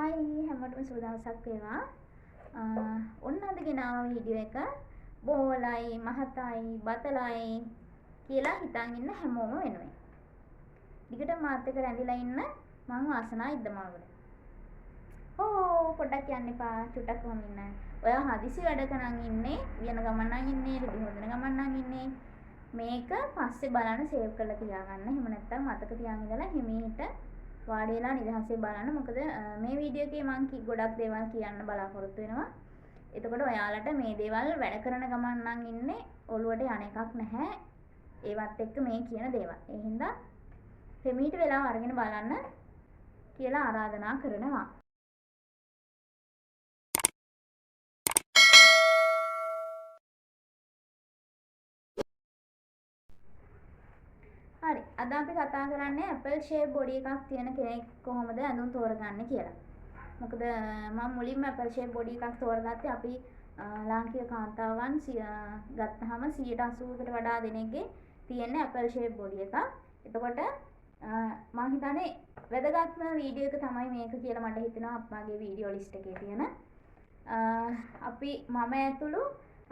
හයි හැමෝටම සුබ දවසක් වේවා. ඔන්න අද ගෙනාව වීඩියෝ එක බෝලයි මහතයි බතලයි කියලා හිතන් ඉන්න හැමෝම වෙනුවෙන්. දිගට මාත් එක්ක රැඳිලා ඉන්න මං වාසනා ඉද්දමාවුල. පොඩ්ඩක් යන්න එපා චුට්ටක් කොහොම ඉන්න. ඔයා හදිසි වැඩක නම් ඉන්නේ, වියන ගමන් නම් ඉන්නේ, රෙදි හොදන ගමන් නම් ඉන්නේ. මේක පස්සේ බලන්න සේව් කරලා තියාගන්න. එහෙම නැත්නම් මතක තියාගෙන ඉඳලා හිමීට වාඩි වෙලා නිදහසේ බලන්න. මොකද මේ වීඩියෝ එකේ මම ගොඩක් දේවල් කියන්න බලාපොරොත්තු වෙනවා. එතකොට ඔයාලට මේ දේවල් වැඩ කරන ගමන් නම් ඉන්නේ ඔළුවට යන එකක් නැහැ. ඒවත් එක්ක මේ කියන දේවල්. ඒ හින්දා හිමීට වෙලාව අරගෙන බලන්න කියලා ආරාධනා කරනවා. හරි, අද අපි කතා කරන්නේ ඇපල් ෂේප් බොඩි එකක් තියෙන කෙනෙක් කොහොමද ඇඳුම් තෝරගන්නේ කියලා. මොකද මම මුලින්ම ඇපල් ෂේප් බොඩි එකක් තෝරගත්තේ අපි ලාංකික කාන්තාවන් ගත්තාම 80%කට වඩා දෙනෙක්ගේ තියෙන ඇපල් ෂේප් බොඩි එකක්. එතකොට මම හිතන්නේ වැදගත්ම වීඩියෝ එක තමයි මේක කියලා මට හිතෙනවා අප්පාගේ වීඩියෝ ලිස්ට් එකේ තියෙන. අපි මම ඇතුළු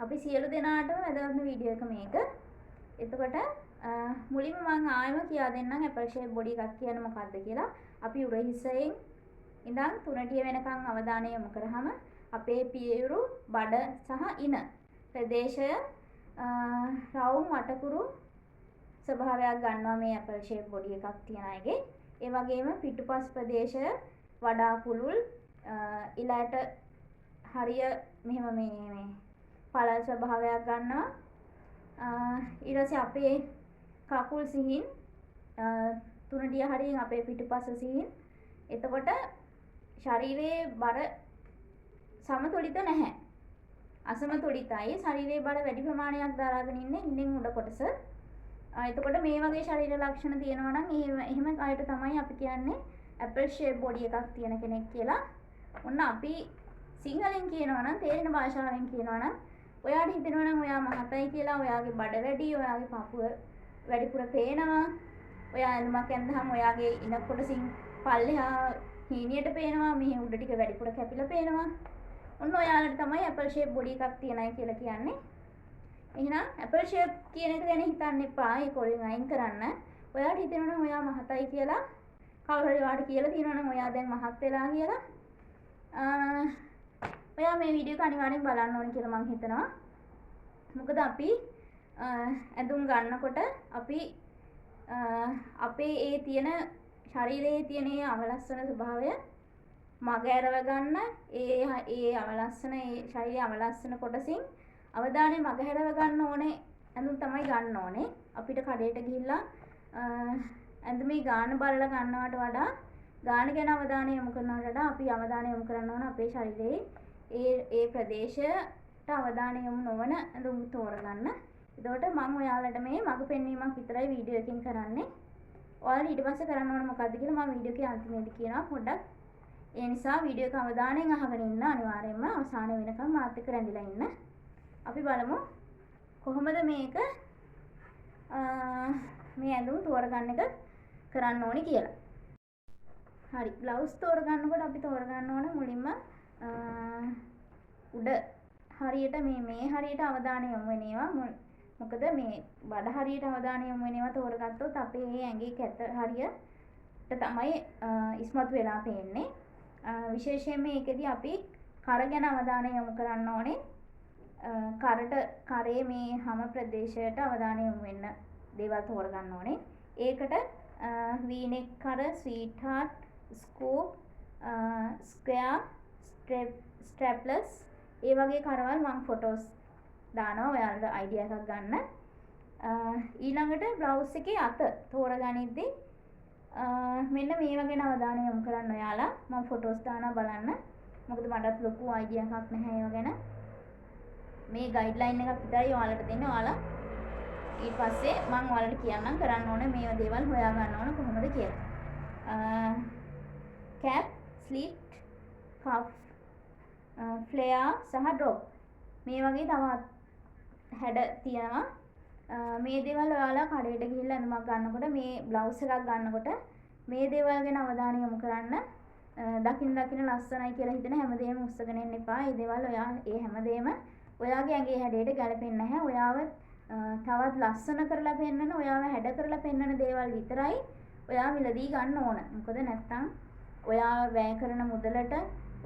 අපි සියලු දෙනාටම වැදගත්ම වීඩියෝ එක මේක. එතකොට මුලින්ම මම ආයෙම කියා දෙන්නම් ඇපල් ෂේප් බොඩි එකක් කියන්නේ මොකක්ද කියලා. අපි උරහිසයෙන් ඉඳන් තුනටිය වෙනකන් අවධානය යොමු කරාම අපේ පියයුරු බඩ සහ ඉන ප්‍රදේශය රවුම් වටකුරු ස්වභාවයක් ගන්නවා මේ ඇපල් ෂේප් බොඩි එකක් තියන අයගේ. ඒ වගේම පිටුපස් ප්‍රදේශය වඩා කුළුල් ඉලයට හරිය මෙහෙම මේ පළල් ස්වභාවයක් ගන්නවා. ඊට පස්සේ අපේ කකුල් සිහින් තුනටිය හරියෙන් අපේ පිටුපස සිහින්. එතකොට ශරීරයේ බර සමතුලිත නැහැ. අසමතුලිතයි. ශරීරයේ බර වැඩි ප්‍රමාණයක් දරාගෙන ඉන්නේ ඉන්නෙන් උඩ කොටස. එතකොට මේ වගේ ශරීර ලක්ෂණ තියෙනවා නම් එහෙම අයට තමයි අපි කියන්නේ ඇපල් ෂේප් බොඩි එකක් තියෙන කෙනෙක් කියලා. ඔන්න අපි සිංහලෙන් කියනවා නම් තේරෙන භාෂාවෙන් කියනවා නම් ඔයාට හිතෙනවා නම් ඔයා මහතයි කියලා, ඔයාගේ බඩ වැඩි, ඔයාගේ පපුව වැඩිපුර පේනවා, ඔයා ඇඳුමක් ඇඳහම ඔයාගේ ඉන කොටසින් පල්ලෙහා හීනියට පේනවා, මෙහි උඩ ටික වැඩිපුර කැපිලා පේනවා. ඔන්න ඔයාලට තමයි ඇපල් ෂේප් බොඩි එකක් තියනයි කියලා කියන්නේ. එහෙනම් ඇපල් ෂේප් කියන එක ගැන හිතන්න එපා. ඒක ඔලින් අයින් කරන්න. ඔයාට හිතෙනවා නම් ඔයා මහතයි කියලා, කවුරු හරි ඔයාට කියලා තියෙනවා නම් ඔයා දැන් මහත් වෙලා කියලා, ඔයා මේ වීඩියෝ එක අනිවාර්යෙන් බලන්න ඕනේ කියලා මම හිතනවා. මොකද අපි ඇඳුම් ගන්නකොට අපි අපේ ඒ තියෙන ශරීරයේ තියෙන ඒ අවලස්සන ස්වභාවය මග ඇරව ගන්න, ඒ අවලස්සන ඒ ශරීරයේ අවලස්සන කොටසින් අවධානය මග හැරව ගන්න ඕනේ ඇඳුම් තමයි ගන්න ඕනේ. අපිට කඩේට ගිහිල්ලා ඇඳුමේ ගාන බලලා ගන්නවට වඩා ගාන ගැන අවධානය යොමු කරනවට වඩා අපි අවධානය යොමු කරන්න ඕන අපේ ශරීරයේ ඒ ප්‍රදේශයට අවධානය යොමු නොවන ඇඳුම් තෝරගන්න. එතකොට මම ඔයාලට මේ මඟ පෙන්වීමක් විතරයි වීඩියෝ එකකින් කරන්නේ. ඔයාලා ඊට පස්සේ කරන්න ඕන මොකක්ද කියලා මම වීඩියෝ එකේ අන්තිමේදී කියනවා පොඩ්ඩක්. ඒ නිසා වීඩියෝ එක අවධානයෙන් අහගෙන ඉන්න, අනිවාර්යයෙන්ම අවසාන වෙනකම් මාත් එක්ක රැඳිලා ඉන්න. අපි බලමු කොහොමද මේක මේ ඇඳුම් තෝරගන්න එක කරන්න ඕනි කියලා. හරි, බ්ලවුස් තෝරගන්නකොට අපි තෝරගන්න ඕන මුලින්ම උඩ හරියට මේ හරියට අවධානය යොමු වෙන ඒවා. මොකද මේ බඩ හරියට අවධානය යොමු වෙන ඒවා තෝරගත්තොත් අපේ මේ ඇඟේ කැත හරියට තමයි ඉස්මතු වෙලා පේන්නේ. විශේෂයෙන්ම මේකෙදි අපි කර ගැන අවධානය යොමු කරන්න ඕනේ. කරේ මේ හැම ප්‍රදේශයට අවධානය යොමු වෙන්න දේවල් තෝරගන්න ඕනේ. ඒකට V-neck කර, sweetheart, scoop, square, strapless ඒ වගේ කරවල් මම ෆොටෝස් දානවා ඔයාලට අයිඩියා එකක් ගන්න. ඊළඟට බ්ලවුස් එකේ අත තෝරගනිද්දී මෙන්න මේවා ගැන අවධානය යොමු කරන්න ඔයාලා. මම ෆොටෝස් දානවා බලන්න. මොකද මටත් ලොකු අයිඩියා එකක් නැහැ ඒවා ගැන. මේ ගයිඩ්ලයින් එකක් විතරයි ඔයාලට දෙන්නේ. ඔයාලා ඊට පස්සේ මම ඔයාලට කියන්නම් කරන්න ඕනේ මේවා දේවල් හොයා ගන්න ඕන කොහොමද කියලා. cap, slit, cuff, flare සහ drop මේ වගේ තවත් හැඩ තියෙනවා. මේ දේවල් ඔයාලා කඩේට ගිහිල්ලා ඇඳුමක් ගන්නකොට, මේ බ්ලවුස් එකක් ගන්නකොට මේ දේවල් ගැන අවධානය යොමු කරන්න. දකින්න ලස්සනයි කියලා හිතන හැමදේම උස්සගෙන එන්න එපා. ඒ දේවල් ඔයා ඒ හැමදේම ඔයාගේ ඇඟේ හැඩයට ගැලපෙන්නේ නැහැ. ඔයාව තවත් ලස්සන කරලා පෙන්නන, ඔයාව හැඩ කරලා පෙන්නන දේවල් විතරයි ඔයා මිලදී ගන්න ඕන. මොකද නැත්තම් ඔයා වැය කරන මුදලට,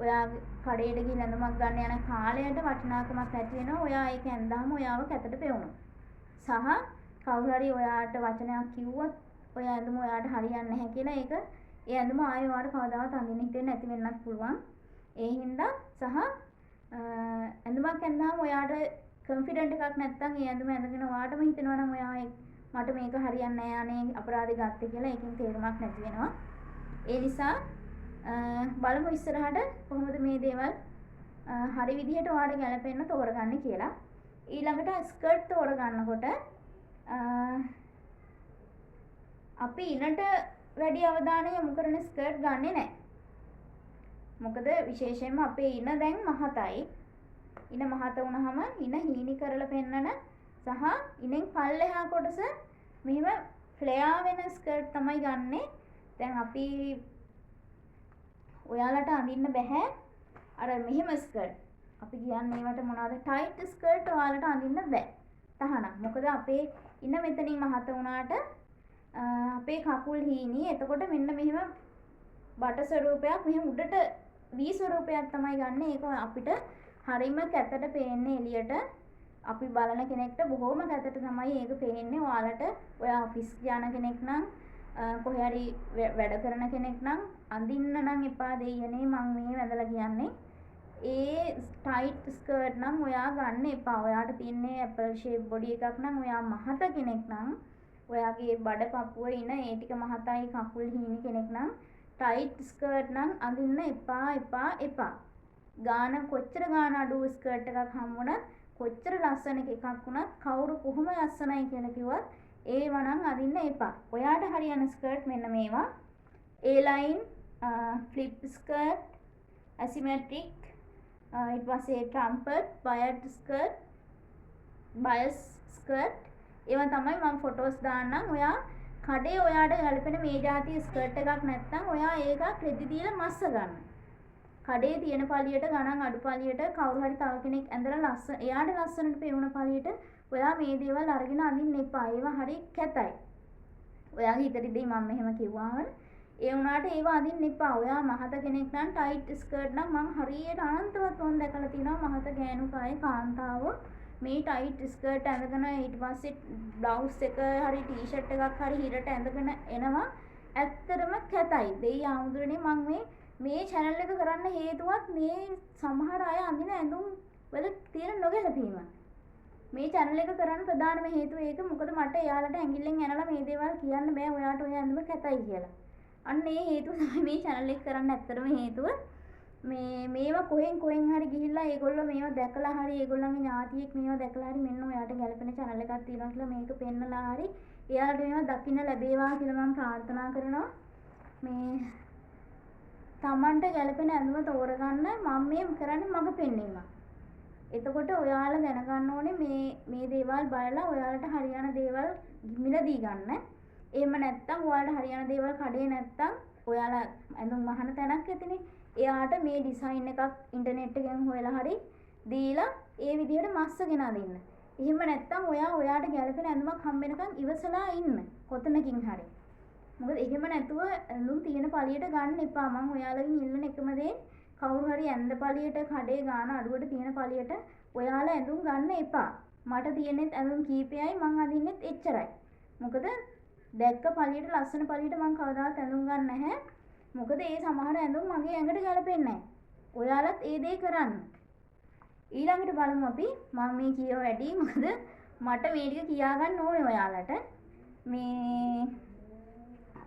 ඔයා කඩේට ගිහින් ඇඳුමක් ගන්න යන කාලයට වටිනාකමක් නැති වෙනවා. ඔයා ඒක ඇඳාම ඔයාව කැතට පෙවුණා. සහ කවුරු හරි ඔයාට වචනයක් කිව්වොත් ඔය ඇඳුම ඔයාට හරියන්නේ නැහැ කියලා ඒක ඒ ඇඳුම ආයෙ ඔයාට කවදාවත් අඳින්න හිතෙන්නේ නැති වෙන්නත් පුළුවන්. ඒ හින්දා සහ ඇඳුමක් ඇඳාම ඔයාට කොන්ෆිඩන්ට් එකක් නැත්නම් ඒ ඇඳුම ඇඳගෙන ඔයාටම හිතෙනවා නම් ඔයා මට මේක හරියන්නේ නැහැ අනේ අපරාධේ ගත්තේ කියලා ඒකෙන් තේරුමක් නැති වෙනවා. ඒ නිසා බලමු ඉස්සරහට කොහොමද මේ දේවල් හරි විදිහට ඔයාට ගැලපෙන්න තෝරගන්නේ කියලා. ඊළඟට ස්කර්ට් තෝරගන්නකොට අපි ඉනට වැඩි අවධානය යොමු කරන ස්කර්ට් ගන්නෙ නැහැ. මොකද විශේෂයෙන්ම අපේ ඉන දැන් මහතයි. ඉන මහත වුණාම ඉන හීනි කරලා පෙන්නන සහ ඉනෙන් පල්ලෙහා කොටස මෙහෙම ෆ්ලෙයා වෙන ස්කර්ට් තමයි ගන්නෙ. දැන් අපි ඔයාලට අඳින්න බෑ අර මෙහෙම ස්කර්ට්. අපි කියන්නේ ඒවට මොනවද? ටයිට් ස්කර්ට් ඔයාලට අඳින්න බෑ. තහනම්. මොකද අපේ ඉන මෙතනින් මහත වුණාට අපේ කකුල් හීනි. එතකොට මෙන්න මෙහෙම බට ස්වරූපයක් මෙහෙම උඩට වී ස්වරූපයක් තමයි ගන්න. ඒක අපිට හරිම කැතට පේන්නේ එළියට. අපි බලන කෙනෙක්ට බොහොම කැතට තමයි ඒක පේන්නේ. ඔයාලට ඔයා ඔෆිස් යන කෙනෙක් නම් කොහේ හරි වැඩ කරන කෙනෙක් නම් අඳින්න නම් එපා දෙයියනේ මම මේ වැඳලා කියන්නේ. ඒ ටයිට් ස්කර්ට් නම් ඔයා ගන්න එපා. ඔයාට තියන්නේ ඇපල් ෂේප් බොඩි එකක් නම් ඔයා මහත කෙනෙක් නම් ඔයාගේ බඩ පපුව ඉන ඒ ටික මහතයි කකුල් හීනි කෙනෙක් නම් ටයිට් ස්කර්ට් නම් අඳින්න එපා. ගාන කොච්චර ගාන අඩු ස්කර්ට් එකක් හම්බුණත් කොච්චර ලස්සන එකක් වුණත් කවුරු කොහොම ලස්සනයි කියලා කිව්වත් ඒව නම් අඳින්න එපා. ඔයාට හරියන ස්කර්ට් මෙන්න මේවා. A-line, flip skirt, asymmetric, ඊට පස්සේ trumpet, bias skirt, ඒවා තමයි මම ෆොටෝස් දාන්නම්. ඔයා කඩේ ඔයාට ගැලපෙන මේ જાතිය ස්කර්ට් එකක් නැත්නම් ඔයා ඒක රෙදි දීලා මස්ස ගන්න. කඩේ තියෙන පළියට ගණන් අඩු පළියට කවුරු හරි තව කෙනෙක් ඇඳලා එයාට ලස්සනට පෙවුන පළියට ඔයා මේ දේවල් අරගෙන අඳින්න එපා. ඒවා හරි කැතයි. ඔයාගේ හිතට ඉතින් මම මෙහෙම කිව්වම ඒ වුණාට ඒවා අඳින්න එපා. ඔයා මහත කෙනෙක් නම් ටයිට් ස්කර්ට් නම් මම හරියට අනන්තවත් වොන් දැකලා තිනවා මහත ගෑනු කායේ කාන්තාවෝ මේ ටයිට් ස්කර්ට් ඇඳගෙන ඊට පස්සේ බ්ලවුස් එක හරි ටී-ෂර්ට් එකක් හරි හිරට ඇඳගෙන එනවා. ඇත්තටම කැතයි. දෙයි ආමුදුරනේ මම මේ channel එක කරන්න හේතුවත් මේ සමහර අය අඳින ඇඳුම් වල තියෙන නොගැලපීම. මේ channel එක කරන්න ප්‍රධානම හේතුව ඒක. මොකද මට එයාලට ඇඟිල්ලෙන් ඇනලා මේ දේවල් කියන්න බෑ ඔයාට ඔය ඇඳුම කැතයි කියලා. අන්න ඒ හේතුව තමයි මේ channel එක කරන්න ඇත්තටම හේතුව. මේවා කොහෙන් හරි ගිහිල්ලා ඒගොල්ලෝ මේවා දැකලා හරි ඒගොල්ලන්ගේ ඥාතියෙක් මේවා දැකලා හරි මෙන්න ඔයාට ගැලපෙන channel එකක් තියෙනවා කියලා මේක පෙන්නලා හරි එයාලට මේවා දකින්න ලැබේවා කියලා මම ප්‍රාර්ථනා කරනවා. මේ තමන්ට ගැලපෙන ඇඳුම තෝරගන්න මම මේ කරන්නේ මඟ පෙන්වීමක්. එතකොට ඔයාලා දැනගන්න ඕනේ මේ දේවල් බලලා ඔයාලට හරියන දේවල් මිලදී ගන්න. එහෙම නැත්තම් ඔයාලට හරියන දේවල් කඩේ නැත්තම් ඔයාලා ඇඳුම් අහන තැනක් ඇතිනේ. එයාට මේ ඩිසයින් එකක් ඉන්ටර්නෙට් එකෙන් හොයලා හරි දීලා ඒ විදිහට මස්සගෙන අදින්න. එහෙම නැත්තම් ඔයාට ගැලපෙන ඇඳුමක් හම්බෙනකන් ඉවසලා ඉන්න කොතනකින් හරි. මොකද එහෙම නැතුව ඇඳුම් තියෙන පළියට ගන්න එපා. මම ඔයාලගෙන් ඉල්ලන එකම දේ කවුරු හරි ඇඳ පළියට කඩේ ගාන අඩුවට තියෙන පළියට ඔයාලා ඇඳුම් ගන්න එපා. මට තියෙනෙත් ඇඳුම් කීපයයි මං අදින්නෙත් එච්චරයි. මොකද දැක්ක පළියට ලස්සන පළියට මං කවදාවත් ඇඳුම් ගන්න නැහැ. මොකද ඒ සමහර ඇඳුම් මගේ ඇඟට ගැලපෙන්නේ නැහැ. ඔයාලත් ඒ දේ කරන්න. ඊළඟට බලමු අපි මම මේ කියව වැඩි මොකද මට මේ ටික කියා ගන්න ඕනේ ඔයාලට. මේ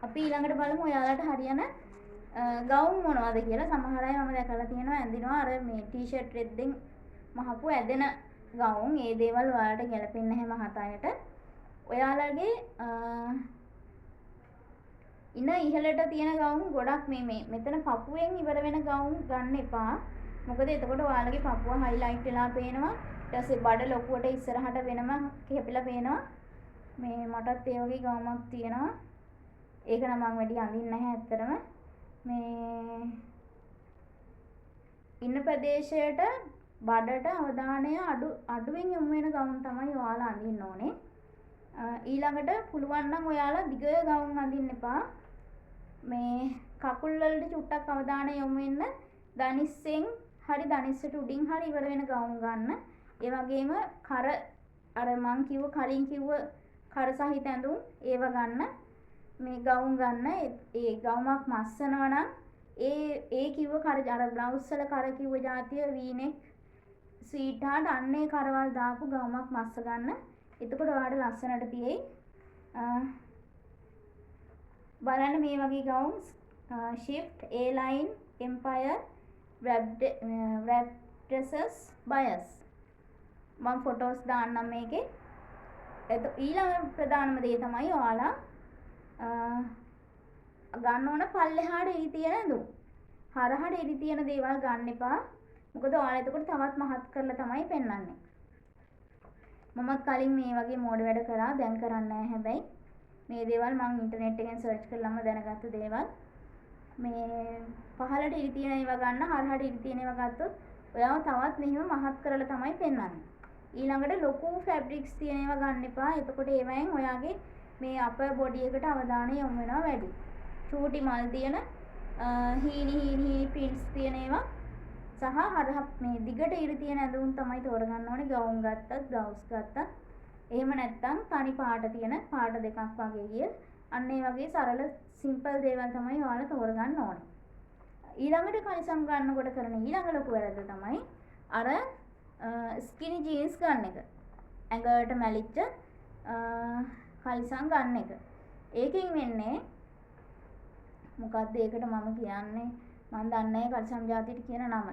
අපි ඊළඟට බලමු ඔයාලට හරියන ගවුම් මොනවද කියලා. සමහර අය මම දැකලා තියෙනවා ඇඳිනවා අර මේ ටී-ෂර්ට් රෙද්දෙන් මහපු ඇදෙන ගවුම්. ඒ දේවල් ඔයාලට ගැලපෙන්නේ නැහැ මහත අයට. ඔයාලගේ ඉන ඉහළට තියෙන ගවුම් ගොඩක් මෙතන පපුවෙන් ඉවර වෙන ගවුම් ගන්න එපා. මොකද එතකොට ඔයාලගේ පපුව හයිලයිට් වෙලා පේනවා. ඊට පස්සේ බඩ ලොකුවට ඉස්සරහට වෙනම කැපිලා පේනවා. මේ මටත් ඒ වගේ ගවුමක් තියෙනවා. ඒක නම් මම වැඩි අඳින්නේ නැහැ ඇත්තටම. මේ ඉන්න ප්‍රදේශයට බඩට අවධානය අඩුවෙන් යොමු වෙන ගවුම් තමයි ඔයාලා අඳින්න ඕනේ. ඊළඟට පුළුවන් නම් ඔයාලා දිග ගවුම් අඳින්න එපා. මේ කකුල් වලට චුට්ටක් අවධානය යොමු වෙන්න දනිස්සෙන් හරි දනිස්සට උඩින් හරි ඉවර වෙන ගවුම් ගන්න. ඒ වගේම කර අර මං කලින් කිව්ව කර සහිත ඇඳුම් ඒව ගන්න. මේ ගවුම් ගන්න ඒ ගවුමක් මස්සනවා නම් ඒ කිව්ව කර අර බ්ලවුස් වල කර කිව්ව જાතිය V-neck ස්වීට් හාඩ් අන්නේ කරවල් දාපු ගවුමක් මස්ස ගන්න. එතකොට ඔයාලට ලස්සනට තියෙයි. බලන්න මේ වගේ ගවුම්ස් shift A-line empire wrap dresses bias මම ෆොටෝස් දාන්නම් මේකේ. ඊළඟ ප්‍රධානම දේ තමයි ඔයාලා ගන්න ඕන පල්ලෙහාට ඉරි තියෙන ඇඳුම්. හරහට ඉරි තියෙන දේවල් ගන්න එපා. මොකද ඔයාලා එතකොට තවත් මහත් කරලා තමයි පෙන්වන්නේ. මමත් කලින් මේ වගේ මෝඩ වැඩ කරා. දැන් කරන්නේ නැහැ හැබැයි. මේ දේවල් මම ඉන්ටර්නෙට් එකෙන් සර්ච් කරලාම දැනගත්ත දේවල්. මේ පහළට ඉරි තියෙන ඒවා ගන්න, හරහට ඉරි තියෙන ඒවා ගත්තොත් ඔයාව තවත් මෙහෙම මහත් කරලා තමයි පෙන්වන්නේ. ඊළඟට ලොකු ෆැබ්‍රික්ස් තියෙන ඒවා ගන්න එපා. එතකොට ඒවෙන් ඔයාගේ මේ අපර් බොඩි එකට අවධානය යොමු වෙනවා වැඩි. චූටි මල් තියෙන හීනි ප්‍රින්ට්ස් තියෙන ඒවා සහ හරහ මේ දිගට ඉරි තියෙන ඇඳුම් තමයි තෝරගන්න ඕනේ. ගවුම් ගත්තත්, බ්ලවුස් ගත්තත්. එහෙම නැත්නම් තනි පාට තියෙන පාට දෙකක් වගේ ගිය අන්න ඒ වගේ සරල සිම්පල් දේවල් තමයි ඔයාලා තෝරගන්න ඕනේ. ඊළඟට කලිසම් ගන්නකොට කරන ඊළඟ ලොකු වැරද්ද තමයි අර ස්කිනි ජීන්ස් ගන්න එක. ඇඟට මැලිච්ච කලිසම් ගන්න එක. ඒකෙන් වෙන්නේ මොකක්ද ඒකට මම කියන්නේ මම දන්නේ නැහැ කලිසම් જાතියට කියන නම.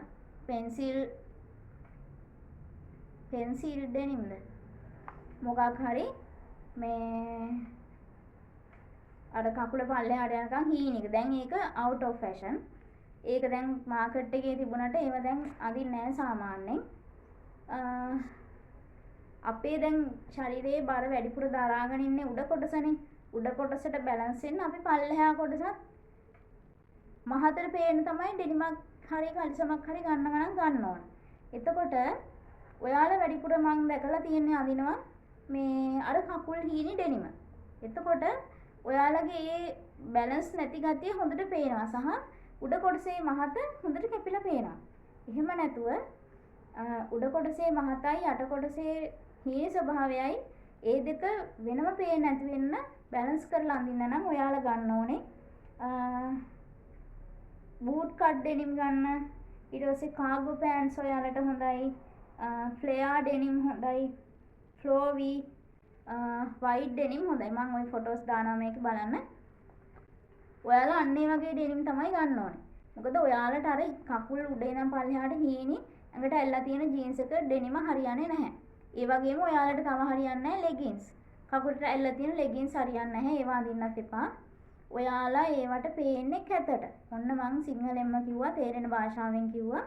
පෙන්සිල් ඩෙනිම්ද මොකක් හරි මේ අර කකුල පල්ලෙහාට යනකම් හීන එක. දැන් ඒක out of fashion. ඒක දැන් මාකට් එකේ තිබුණාට ඒව දැන් අඳින්නේ නැහැ සාමාන්‍යයෙන්. අපේ දැන් ශරීරයේ බර වැඩිපුර දරාගෙන ඉන්නේ උඩ කොටසනේ. උඩ කොටසට බැලන්ස් වෙන්න අපි පල්ලෙහා කොටසත් මහතට පේන්න තමයි ඩෙනිමක් හරි කලිසමක් හරි ගන්නව නම් ගන්න ඕන. එතකොට ඔයාලා වැඩිපුර මම දැකලා තියෙන්නේ අඳිනවා මේ අර කකුල් හීනි ඩෙනිම. එතකොට ඔයාලගේ ඒ බැලන්ස් නැති ගතිය හොඳට පේනවා සහ උඩ කොටසේ මහත හොඳට කැපිලා පේනවා. එහෙම නැතුව උඩ කොටසේ මහතයි යට කොටසේ හීනි ස්වභාවයයි ඒ දෙක වෙනම පේන්නේ නැති වෙන්න බැලන්ස් කරලා අඳින්න නම් ඔයාලා ගන්න ඕනේ බූට් කට් ඩෙනිම් ගන්න. ඊට පස්සේ කාගෝ පෑන්ට්ස් ඔයාලට හොඳයි. ෆ්ලෙයා ඩෙනිම් හොඳයි. ෆ්ලෝවි වයිට් ඩෙනිම් හොඳයි. මම ওই ෆොටෝස් දානවා මේක බලන්න. ඔයාලා අන්න ඒ වගේ ඩෙනිම් තමයි ගන්න ඕනේ. මොකද ඔයාලට අර කකුල් උඩ ඉඳන් පල්ලෙහාට හීනි ඇඟට ඇල්ලලා තියෙන ජීන්ස් එක ඩෙනිම හරියන්නේ නැහැ. ඒ වගේම ඔයාලට තව හරියන්නේ නැහැ ලෙගින්ස්. කකුලට ඇල්ලලා තියෙන ලෙගින්ස් හරියන්නේ නැහැ. ඒවා අඳින්නත් එපා. ඔයාලා ඒවට පේන්නේ කැතට. ඔන්න මං සිංහලෙන්ම කිව්වා, තේරෙන භාෂාවෙන් කිව්වා.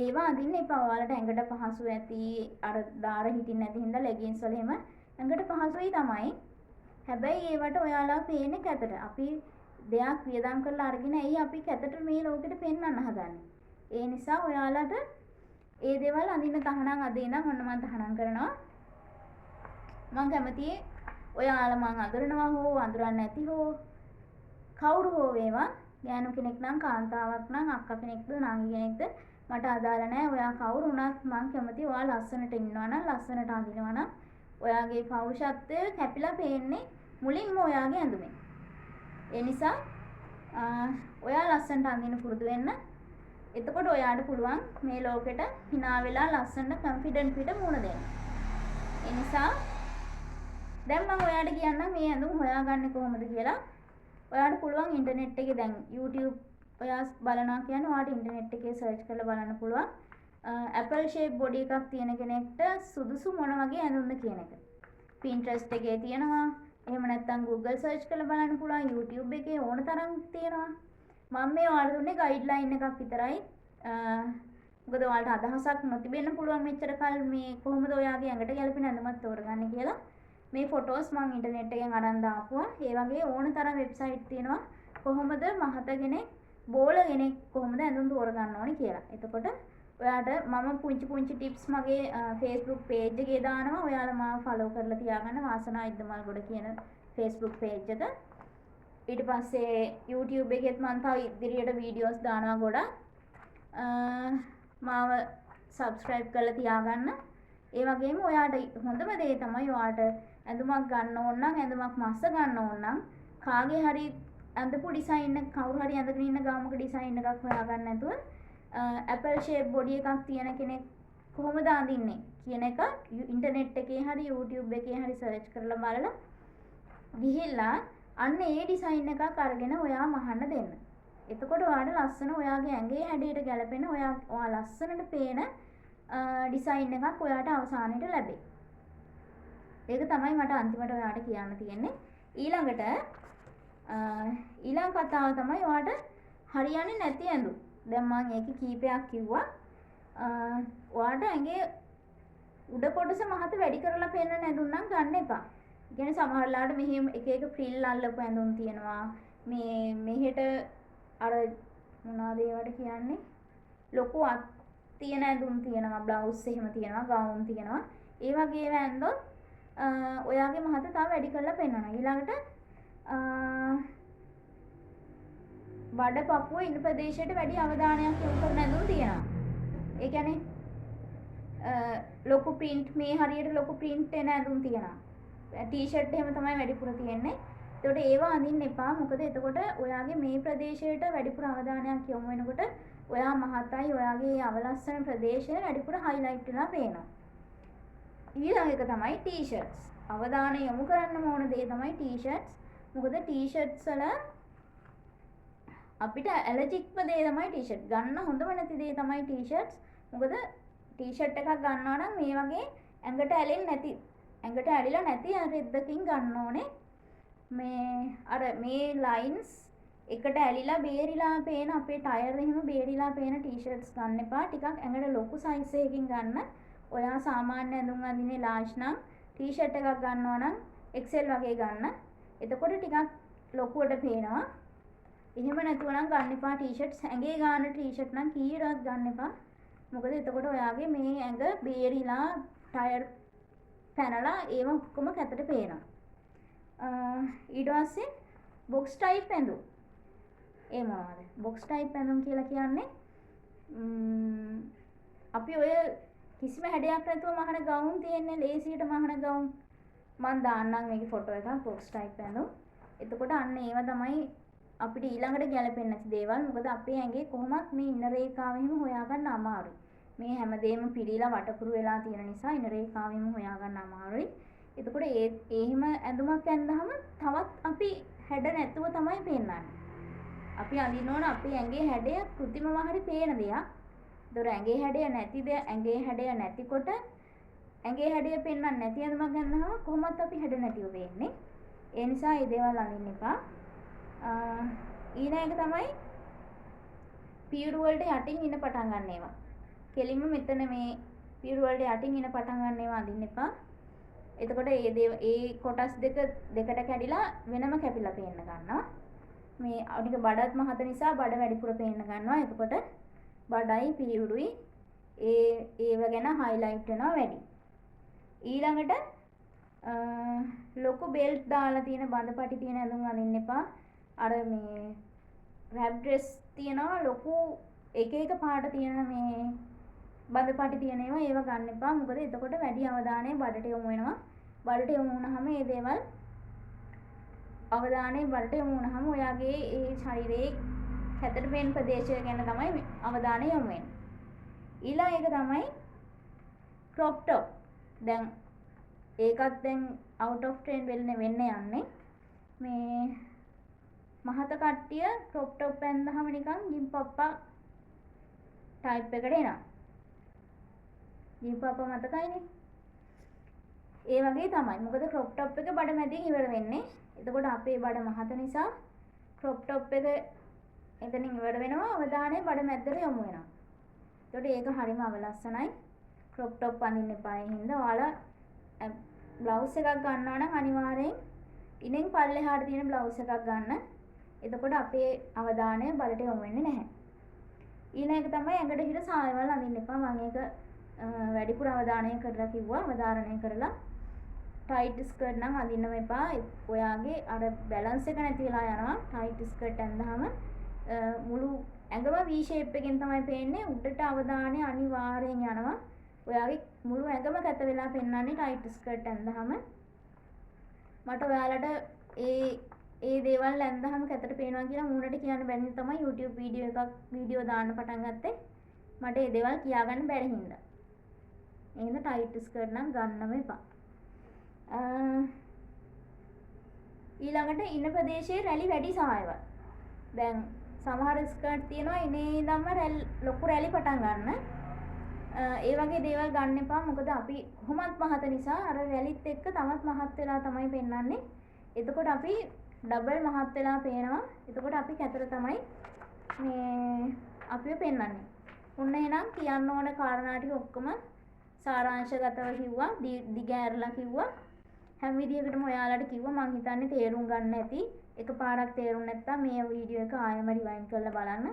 ඒවා අඳින්න එපා. ඔයාලට ඇඟට පහසු ඇති අර දාර හිටින්න නැති හින්දා ලෙගින්ස් වල එහෙම ඇඟට පහසුයි තමයි. හැබැයි ඒවට ඔයාලා පේන්නේ කැතට. අපි දෙයක් වියදම් කරලා අරගෙන ඇයි අපි කැතට මේ ලෝකෙට පෙන්වන්න හදන්නේ? ඒ නිසා ඔයාලට ඒ දේවල් අඳින්න තහනම් අදින්න ඔන්න මම තහනම් කරනවා. මම කැමතියි ඔයාලා මං අඳුරනවා හෝ අඳුරන්නේ නැති හෝ කවුරු හෝ වේවා, ගෑනු කෙනෙක් නම් කාන්තාවක් නම් අක්කා කෙනෙක්ද නංගි කෙනෙක්ද මට අදාළ නැහැ. ඔයා කවුරු වුණත් මං කැමතියි ඔයා ලස්සනට ඉන්නවා නම් ලස්සනට අඳිනවා නම් ඔයාගේ පෞරුෂත්වය කැපිලා පේන්නේ මුලින්ම ඔයාගේ ඇඳුමෙන්. ඒ නිසා ඔයා ලස්සනට අඳින්න පුරුදු වෙන්න. එතකොට ඔයාට පුළුවන් මේ ලෝකෙට hina වෙලා ලස්සනට confident පිට මුණ දෙන්න. ඒ නිසා දැන් මම ඔයාට කියන්නම් මේ ඇඳුම් හොයාගන්නේ කොහොමද කියලා. ඔයාට පුළුවන් ඉන්ටර්නෙට් එකේ දැන් YouTube ඔයා බලනවා කියන්නේ ඔයාට ඉන්ටර්නෙට් එකේ සර්ච් කරලා බලන්න පුළුවන්. Apple shape body එකක් තියෙන කෙනෙක්ට සුදුසු මොන වගේ ඇඳුම්ද කියන එක. Pinterest එකේ තියෙනවා. එහෙම නැත්නම් Google search කරලා බලන්න පුළුවන්. YouTube එකේ ඕන තරම් තියෙනවා. මම මේ ඔයාලට දුන්නේ ගයිඩ්ලයින් එකක් විතරයි. මොකද ඔයාලට අදහසක් නොතිබෙන්න පුළුවන් මෙච්චර කල් මේ කොහොමද ඔයාගේ ඇඟට ගැලපෙන ඇඳුමක් තෝරගන්නේ කියලා. මේ ෆොටෝස් මම ඉන්ටර්නෙට් එකෙන් අරන් දාපුවා. ඒ වගේ ඕන තරම් වෙබ්සයිට් තියෙනවා. කොහොමද මහත කෙනෙක් බෝල කෙනෙක් කොහොමද ඇඳුම් තෝරගන්න ඕනේ කියලා. එතකොට ඔයාට මම පුංචි ටිප්ස් මගේ Facebook page එකේ දානවා. ඔයාලා මාව follow කරලා තියාගන්න වාසනා ඉද්දමල්ගොඩ කියන Facebook page එක. ඊට පස්සේ YouTube එකෙත් මම තව ඉදිරියට වීඩියෝස් දානවා ගොඩක්. මාව subscribe කරලා තියාගන්න. ඒ වගේම ඔයාට හොඳම දේ තමයි ඔයාට ඇඳුමක් ගන්න ඕන නම් ඇඳුමක් මස්ස ගන්න ඕන නම් කාගේ හරි ඇඳපු ඩිසයින් එක කවුරු හරි ඇඳගෙන ඉන්න ගාමක ඩිසයින් එකක් හොයාගන්න නැතුව apple shape body එකක් තියෙන කෙනෙක් කොහොමද අඳින්නේ කියන එක ඉන්ටර්නෙට් එකේ හරි YouTube එකේ හරි සර්ච් කරලා බලලා ගිහිල්ලා අන්න ඒ ඩිසයින් එකක් අරගෙන ඔයා මහන්න දෙන්න. එතකොට ඔයාට ලස්සන ඔයාගේ ඇඟේ හැඩයට ගැලපෙන ඔයා ලස්සනට පේන ඩිසයින් එකක් ඔයාට අවසානයේට ලැබේ. ඒක තමයි මට අන්තිමට ඔයාට කියන්න තියෙන්නේ. ඊළඟ කතාව තමයි ඔයාට හරියන්නේ නැති ඇඳුම්. දැන් මම ඒකේ කීපයක් කිව්වා. ඔයාට ඇඟේ උඩ කොටස මහත වැඩි කරලා පෙන්නන ඇඳුම් නම් ගන්න එපා. ඒ කියන්නේ සමහරලාට මෙහෙම එක එක ෆ්‍රිල් අල්ලපු ඇඳුම් තියෙනවා. මෙහෙට අර මොනවද ඒවට කියන්නේ? ලොකු අත් තියෙන ඇඳුම් තියෙනවා, බ්ලවුස් එහෙම තියෙනවා, ගවුම් තියෙනවා. ඒ වගේ ඒවා ඇඳොත් ඔයාගේ මහත තව වැඩි කරලා පෙන්වනවා. ඊළඟට බඩ පපුව ඉන්න ප්‍රදේශයට වැඩි අවධානයක් යොමු කරන ඇඳුම් තියෙනවා. ඒ කියන්නේ ලොකු print මේ හරියට ලොකු print එන ඇඳුම් තියෙනවා. ටී-ෂර්ට් එහෙම තමයි වැඩිපුර තියෙන්නේ. ඒකට ඒවා අඳින්න එපා. මොකද එතකොට ඔයාගේ මේ ප්‍රදේශයට වැඩිපුර අවධානයක් යොමු වෙනකොට ඔයා මහතයි ඔයාගේ අවලස්සන ප්‍රදේශය වැඩිපුර highlight වෙලා පේනවා. ඊළඟ එක තමයි ටී-ෂර්ට්ස්. අවධානය යොමු කරන්න ඕන දේ තමයි ටී-ෂර්ට්ස්. මොකද ටී-ෂර්ට්ස් වල අපිට ඇලර්ජික්ම දේ තමයි ටී-ෂර්ට්. ගන්න හොඳම නැති දේ තමයි ටී-ෂර්ට්ස්. මොකද ටී-ෂර්ට් එකක් ගන්නවා නම් මේ වගේ ඇඟට ඇලෙන්නේ නැති, ඇඟට ඇලිලා නැති රෙද්දකින් ගන්න ඕනේ. මේ ලයින්ස් එකට ඇලිලා බේරිලා පේන අපේ ටයර් එහෙම බේරිලා පේන ටී-ෂර්ට්ස් ගන්න එපා. ටිකක් ඇඟට ලොකු සයිස් එකකින් ගන්න. ඔයා සාමාන්‍ය ඇඳුම් අඳින්නේ ලාර්ජ් නම් ටී-ෂර්ට් එකක් ගන්නවා නම් XL වගේ ගන්න. එතකොට ටිකක් ලොකුවට පේනවා. එහෙම නැතුව නම් ගන්න එපා ටී-ෂර්ට්ස්. ඇඟේ ගන්න ටී-ෂර්ට් නම් කීරවත් ගන්න එපා. මොකද එතකොට ඔයාගේ මේ ඇඟ බේරිලා ටයර් පැනලා ඒව ඔක්කොම කැතට පේනවා. ඊට පස්සේ බොක්ස් ටයිප් ඇඳුම්. ඒ මොනවද? බොක්ස් ටයිප් ඇඳුම් කියලා කියන්නේ අපි ඔය කිසිම හැඩයක් නැතුව මහන ගවුම් තියෙන්නේ, ලේසියට මහන ගවුම්. මම දාන්නම් මේකේ ෆොටෝ එකක් බොක්ස් ටයිප් ඇඳුම්. එතකොට අන්න ඒව තමයි අපිට ඊළඟට ගැලපෙන්නේ නැති දේවල්. මොකද අපේ ඇඟේ කොහොමත් මේ ඉන්න රේඛාවෙම හොයාගන්න අමාරුයි. මේ හැමදේම පිරීලා වටකුරු වෙලා තියෙන නිසා ඉන්න රේඛාවෙම හොයාගන්න අමාරුයි. එතකොට එහෙම ඇඳුමක් ඇඳහම තවත් අපි හැඩ නැතුව තමයි පෙන්නන්නේ. අපි අඳින්න ඕන අපේ ඇඟේ හැඩය કૃතිමව හරි පේන දෙයක්. ඒතොර ඇඟේ හැඩය නැතිකොට ඇඟේ හැඩය පෙන්වන්න නැති ඇඳුමක් ගන්නහම කොහොමත් අපි හැඩ නැතිව වෙන්නේ. ඒ නිසා මේ දේවල් අඳින්න එපා. ඊළඟ එක තමයි පීරු වලට යටින් ඉන්න පටන් ගන්න ඒවා. කෙලින්ම මෙතන මේ පීරු වලට යටින් ඉන්න පටන් ගන්න ඒවා අඳින්න එපා. එතකොට ඒ කොටස් දෙකට කැඩිලා වෙනම කැපිලා පේන්න ගන්නවා. මේ අනික බඩත් මහත නිසා බඩ වැඩිපුර පේන්න ගන්නවා. එතකොට බඩයි පීරුයි ඒව ගැන highlight වෙනවා වැඩි. ඊළඟට ලොකු බෙල්ට් දාලා තියෙන බඳපටි තියෙන ඇඳුම් අඳින්න එපා. අර මේ රැප් ඩ්‍රෙස් තියෙනවා ලොකු එක පාට තියෙන මේ බඳපටි තියෙන ඒවා ගන්න එපා. මොකද එතකොට වැඩි අවධානය බඩට යොමු වෙනවා. බඩට යොමු වුණාම මේ දේවල් අවධානය බඩට යොමු වුණාම ඔයාගේ ඒ ශරීරයේ හැතට පේන ප්‍රදේශය ගැන තමයි අවධානය යොමු වෙන්නේ. ඊළඟ එක තමයි crop top. දැන් ඒකත් දැන් out of trend වෙන්න යන්නේ. මේ මහත කට්ටිය crop top ඇඳහම නිකන් ජිම් පප්පා ටයිප් එකට එනවා. ජිම් පප්පා මතකයිනේ. ඒ වගේ තමයි. මොකද crop top එක බඩ මැදින් ඉවර වෙන්නේ. එතකොට අපේ බඩ මහත නිසා crop top එක එතනින් ඉවර වෙනවා. අවධානය බඩ මැද්දට යොමු වෙනවා. එතකොට ඒක හරිම අවලස්සනයි. crop top අඳින්න එපා. ඒ හින්දා ඔයාලා බ්ලවුස් එකක් ගන්නවා නම් අනිවාර්යෙන් ඉනෙන් පල්ලෙහාට තියෙන බ්ලවුස් එකක් ගන්න. එතකොට අපේ අවධානය බලට යොමු වෙන්නේ නැහැ. ඊළඟ එක තමයි ඇඟට හිර සායවල් අඳින්න එපා. මම ඒක වැඩිපුර අවධානය කරලා කිව්වා. අවධාරණය කරලා ටයිට් ස්කර්ට් නම් අඳින්නම එපා. ඔයාගේ අර බැලන්ස් එක නැති වෙලා යනවා. ටයිට් ස්කර්ට් ඇඳහම මුළු ඇඟම V shape එකෙන් තමයි පේන්නේ. උඩට අවධානය අනිවාර්යෙන් යනවා. ඔයාගේ මුළු ඇඟම කැත වෙලා පෙන්වන්නේ ටයිට් ස්කර්ට් ඇඳහම. මට ඔයාලට ඒ දේවල් ඇඳහම කැතට පේනවා කියලා මූණට කියන්න බැරි තමයි YouTube වීඩියෝ දාන්න පටන් ගත්තේ. මට ඒ දේවල් කියාගන්න බැරි හින්දා. එහෙනම් ටයිට් ස්කර්ට් නම් ගන්නම එපා. ඊළඟට ඉන ප්‍රදේශයේ රැලි වැඩි සායවල්. දැන් සමහර ස්කර්ට් තියෙනවා ඉනේ ඉඳන්ම ලොකු රැලි පටන් ගන්න. ඒ වගේ දේවල් ගන්න එපා. මොකද අපි කොහොමත් මහත නිසා අර රැලිත් එක්ක තමත් මහත් වෙලා තමයි පෙන්වන්නේ. එතකොට අපි ඩබල් මහත් වෙලා පේනවා. එතකොට අපි කැතර තමයි මේ අපිව පෙන්වන්නේ. ඔන්න එහෙනම් කියන්න ඕන කාරණා ටික ඔක්කොම සාරාංශගතව කිව්වා. දිගෑරලා කිව්වා. හැම විදියකටම ඔයාලට කිව්වා. මං හිතන්නේ තේරුම් ගන්න ඇති. එකපාරක් තේරුම් නැත්තම් මේ වීඩියෝ එක ආයෙම රිවයින්ඩ් කරලා බලන්න.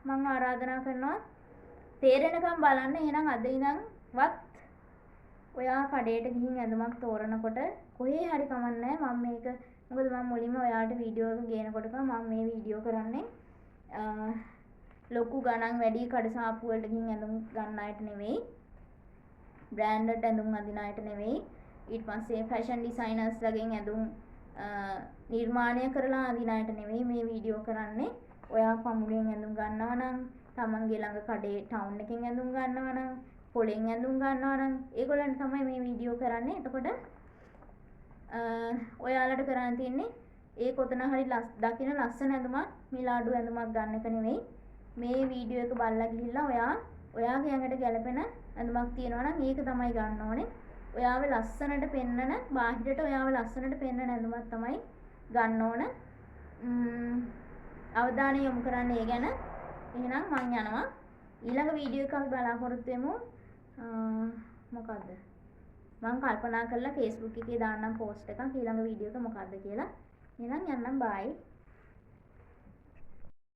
මං ආරාධනා කරනවා තේරෙනකම් බලන්න. එහෙනම් අද ඉඳන්වත් ඔයා කඩේට ගිහින් ඇඳුමක් තෝරනකොට කොහේ හරි කමන්නේ මම මේක මොකද මම මුලින්ම ඔයාලට වීඩියෝ එක ගේනකොට මම මේ වීඩියෝ කරන්නේ ලොකු ගණන් වැඩි කඩසාප්පු වලට ගිහින් ඇඳුම් ගන්න අයට නෙවෙයි. බ්‍රෑන්ඩඩ් ඇඳුම් අඳින අයට නෙවෙයි. ඊට පස්සේ ෆැෂන් ඩිසයිනර්ස් ලගෙන් ඇඳුම් නිර්මාණය කරලා අඳින අයට නෙවෙයි මේ වීඩියෝ කරන්නේ. ඔයා පමුණුවෙන් ඇඳුම් ගන්නවා නම් තමන්ගේ ළඟ කඩේ ටවුන් එකෙන් ඇඳුම් ගන්නවා නම් පොලෙන් ඇඳුම් ගන්නවා නම් ඒගොල්ලන්ට තමයි මේ වීඩියෝ කරන්නේ. එතකොට ඔයාලට කරන්න තියෙන්නේ ඒ කොතන හරි දකින්න ලස්සන ඇඳුමක් මිලාඩු ඇඳුමක් ගන්න එක නෙවෙයි. මේ වීඩියෝ එක බලලා ගිහිල්ලා ඔයාගේ ඇඟට ගැලපෙන ඇඳුමක් තියෙනවා නම් ඒක තමයි ගන්න ඕනේ. ඔයාව ලස්සනට පෙන්නන බාහිරට ඔයාව ලස්සනට පෙන්නන ඇඳුමක් තමයි ගන්න ඕන. අවධානය යොමු කරන්න ඒ ගැන. එහෙනම් මං යනවා. ඊළඟ වීඩියෝ එක අපි බලාපොරොත්තු වෙමු. මොකද්ද? මං කල්පනා කරලා Facebook එකේ දාන්නම් post එකක් ඊළඟ වීඩියෝ එක මොකද්ද කියලා. එහෙනම් යන්නම් bye.